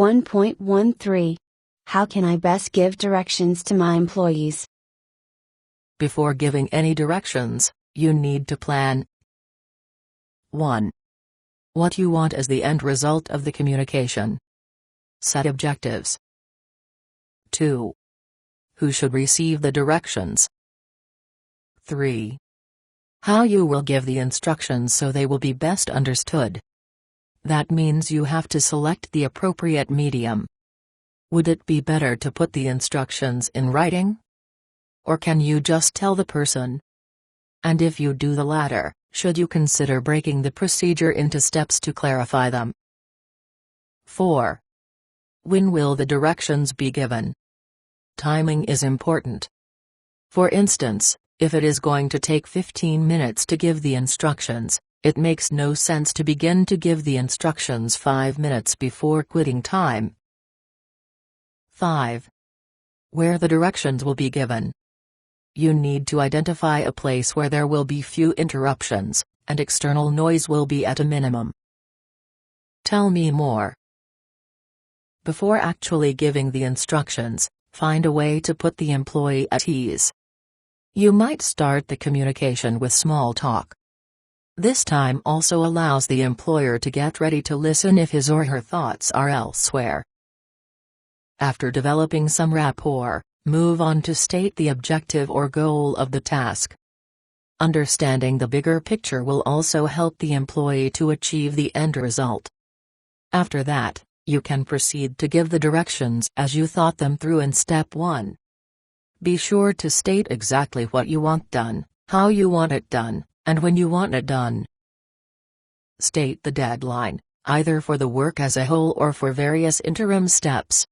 1.13. How can I best give directions to my employees? Before giving any directions, you need to plan. 1. What you want as the end result of the communication. Set objectives. 2. Who should receive the directions. 3. How you will give the instructions so they will be best understood. That means you have to select the appropriate medium. Would it be better to put the instructions in writing? Or can you just tell the person? And if you do the latter, should you consider breaking the procedure into steps to clarify them? 4. When will the directions be given? Timing is important. For instance, if it is going to take 15 minutes to give the instructions, it makes no sense to begin to give the instructions 5 minutes before quitting time. 5. Where the directions will be given. You need to identify a place where there will be few interruptions, and external noise will be at a minimum. Tell me more. Before actually giving the instructions, find a way to put the employee at ease. You might start the communication with small talk. This time also allows the employer to get ready to listen if his or her thoughts are elsewhere. After developing some rapport, move on to state the objective or goal of the task. Understanding the bigger picture will also help the employee to achieve the end result. After that, you can proceed to give the directions as you thought them through in step 1. Be sure to state exactly what you want done, how you want it done, and when you want it done. State the deadline, either for the work as a whole or for various interim steps.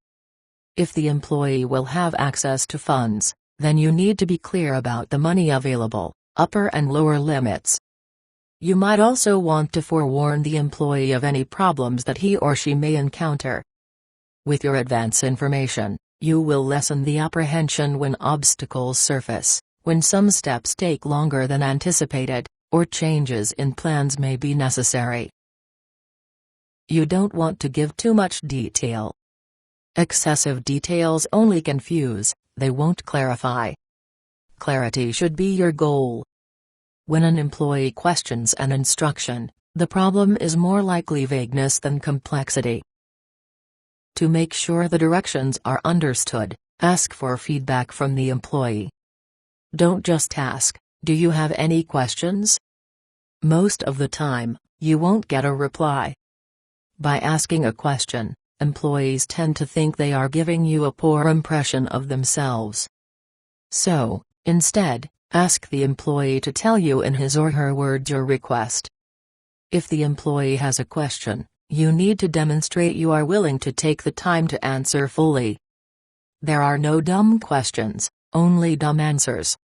If the employee will have access to funds, then you need to be clear about the money available, upper and lower limits. You might also want to forewarn the employee of any problems that he or she may encounter. With your advance information, you will lessen the apprehension when obstacles surface, when some steps take longer than anticipated, or changes in plans may be necessary. You don't want to give too much detail. Excessive details only confuse, they won't clarify. Clarity should be your goal. When an employee questions an instruction, the problem is more likely vagueness than complexity. To make sure the directions are understood, ask for feedback from the employee. Don't just ask, "Do you have any questions?" Most of the time, you won't get a reply. By asking a question, employees tend to think they are giving you a poor impression of themselves. So, instead, ask the employee to tell you in his or her words your request. If the employee has a question, you need to demonstrate you are willing to take the time to answer fully. There are no dumb questions, only dumb answers.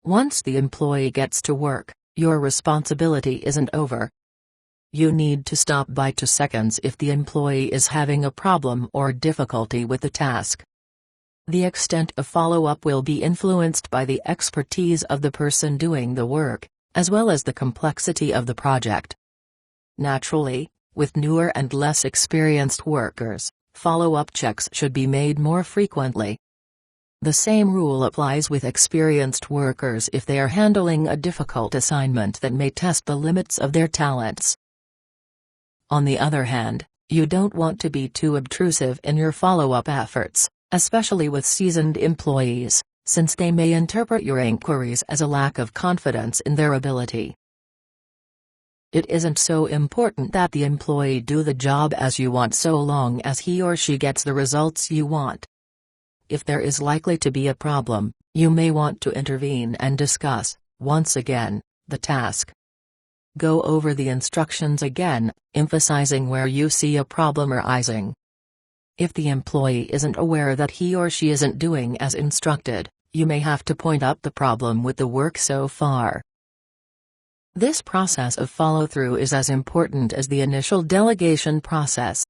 Once the employee gets to work, your responsibility isn't over. You need to stop by 2 seconds if the employee is having a problem or difficulty with the task. The extent of follow-up will be influenced by the expertise of the person doing the work, as well as the complexity of the project. Naturally, with newer and less experienced workers, follow-up checks should be made more frequently. The same rule applies with experienced workers if they are handling a difficult assignment that may test the limits of their talents. On the other hand, you don't want to be too obtrusive in your follow-up efforts, especially with seasoned employees, since they may interpret your inquiries as a lack of confidence in their ability. It isn't so important that the employee do the job as you want so long as he or she gets the results you want. If there is likely to be a problem, you may want to intervene and discuss, once again, the task. Go over the instructions again, emphasizing where you see a problem arising. If the employee isn't aware that he or she isn't doing as instructed, you may have to point out the problem with the work so far. This process of follow-through is as important as the initial delegation process,